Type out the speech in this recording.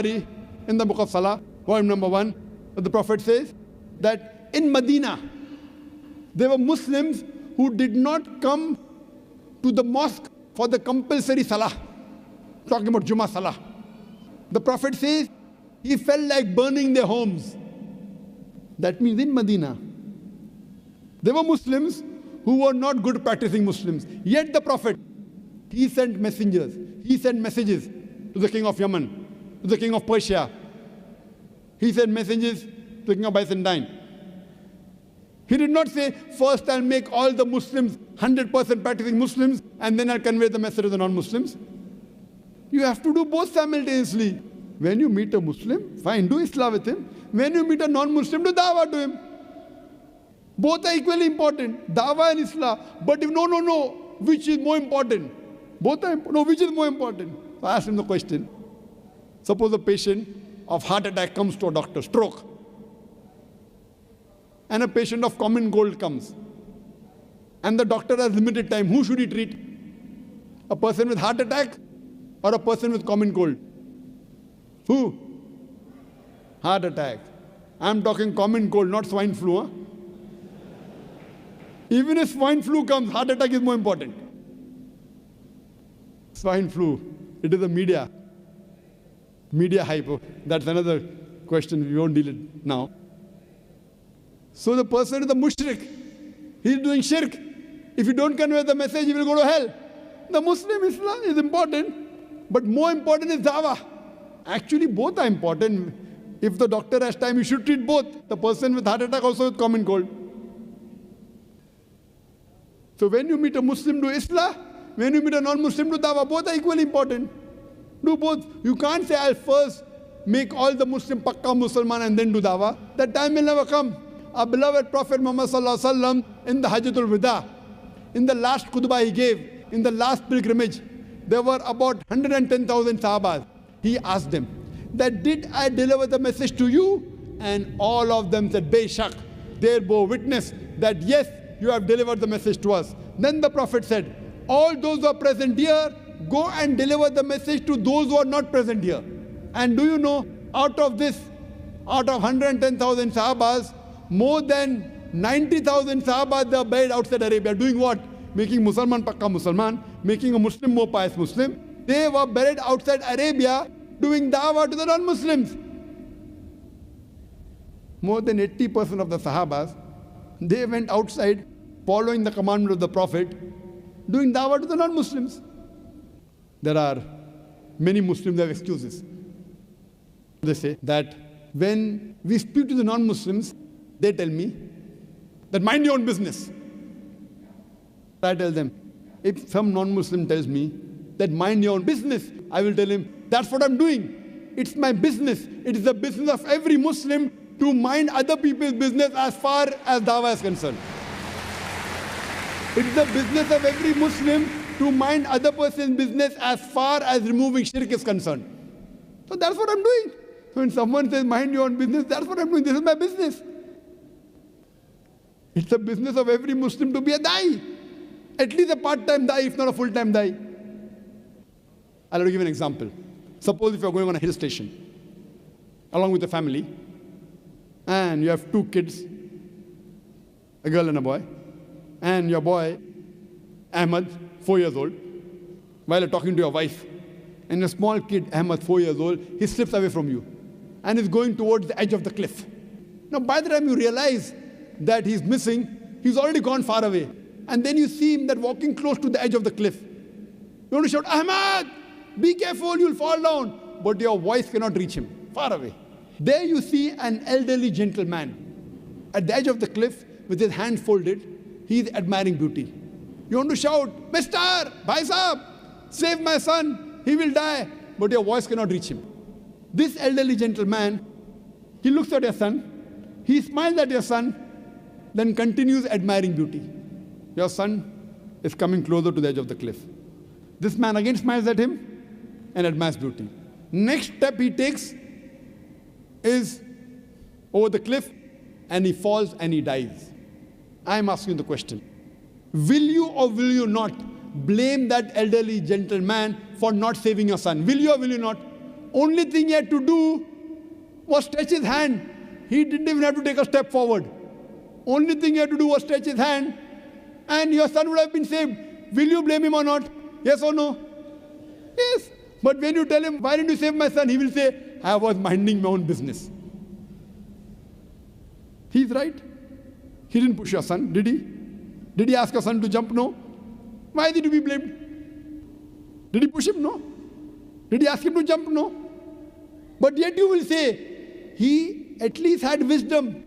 In the book of Salah, volume number 1, the Prophet says that in Medina, there were Muslims who did not come to the mosque for the compulsory Salah. Talking about Jummah Salah. The Prophet says he felt like burning their homes. That means in Medina, there were Muslims who were not good practicing Muslims. Yet the Prophet, he sent messengers, he sent messages to the king of Yemen, to the king of Persia. He sent messages to the king of Byzantine. He did not say, first I'll make all the Muslims 100% practicing Muslims and then I'll convey the message to the non-Muslims. You have to do both simultaneously. When you meet a Muslim, fine, do Islah with him. When you meet a non-Muslim, do Dawah to him. Both are equally important, Dawah and Islah. But if no, which is more important? Both are important. No, which is more important? So I asked him the question. Suppose a patient of heart attack comes to a doctor, stroke. And a patient of common cold comes. And the doctor has limited time. Who should he treat? A person with heart attack or a person with common cold? Who? Heart attack. I'm talking common cold, not swine flu. Huh? Even if swine flu comes, heart attack is more important. Swine flu, it is a media hype. That's another question, we won't deal it now. So the person is a mushrik. He's doing shirk. If you don't convey the message, he will go to hell. The Muslim Islam is important, but more important is dawah. Actually, both are important. If the doctor has time, you should treat both. The person with heart attack also with common cold. So when you meet a Muslim, do Islah. When you meet a non-Muslim, do dawah. Both are equally important. Do both. You can't say, I'll first make all the Muslim Pakka Musliman and then do dawah. That time will never come. Our beloved Prophet Muhammad Sallallahu Alaihi Wasallam in the Hajjatul Wida, in the last khutbah he gave, in the last pilgrimage, there were about 110,000 Sahabas. He asked them, that did I deliver the message to you? And all of them said, Bayshak. They bore witness that yes, you have delivered the message to us. Then the Prophet said, all those who are present here, go and deliver the message to those who are not present here. And do you know, out of 110,000 Sahabas, more than 90,000 Sahabas are buried outside Arabia. Doing what? Making Musalman Pakka Musalman, making a Muslim more pious Muslim. They were buried outside Arabia doing dawah to the non-Muslims. More than 80% of the Sahabas, they went outside following the commandment of the Prophet, doing dawah to the non-Muslims. There are many Muslims who have excuses. They say that when we speak to the non-Muslims, they tell me that mind your own business. I tell them, if some non-Muslim tells me that mind your own business, I will tell him, that's what I'm doing. It's my business. It is the business of every Muslim to mind other people's business as far as dawah is concerned. It is the business of every Muslim to mind other person's business as far as removing shirk is concerned. So that's what I'm doing. So when someone says, mind your own business, that's what I'm doing. This is my business. It's the business of every Muslim to be a da'i. At least a part-time da'i, if not a full-time da'i. I'll give you an example. Suppose if you're going on a hill station, along with a family, and you have two kids, a girl and a boy, and your boy, Ahmad, 4 years old, while you're talking to your wife, and a small kid, Ahmad, 4 years old, he slips away from you, and is going towards the edge of the cliff. Now, by the time you realize that he's missing, he's already gone far away. And then you see him that walking close to the edge of the cliff. You want to shout, Ahmad, be careful, you'll fall down. But your voice cannot reach him, far away. There you see an elderly gentleman at the edge of the cliff with his hands folded. He is admiring beauty. You want to shout, Mister, Bhai Sahab, save my son, he will die. But your voice cannot reach him. This elderly gentleman, he looks at your son, he smiles at your son, then continues admiring beauty. Your son is coming closer to the edge of the cliff. This man again smiles at him and admires beauty. Next step he takes is over the cliff and he falls and he dies. I am asking the question, will you or will you not blame that elderly gentleman for not saving your son? Will you or will you not? only thing he had to do was stretch his hand. He didn't even have to take a step forward. Only thing he had to do was stretch his hand, and your son would have been saved. Will you blame him or not? Yes or no? Yes. But when you tell him, why didn't you save my son? He will say, I was minding my own business. He's right. He didn't push your son, did he? Did he ask your son to jump? No. Why is he to be blamed? Did he push him? No. Did he ask him to jump? No. But yet you will say, he at least had wisdom.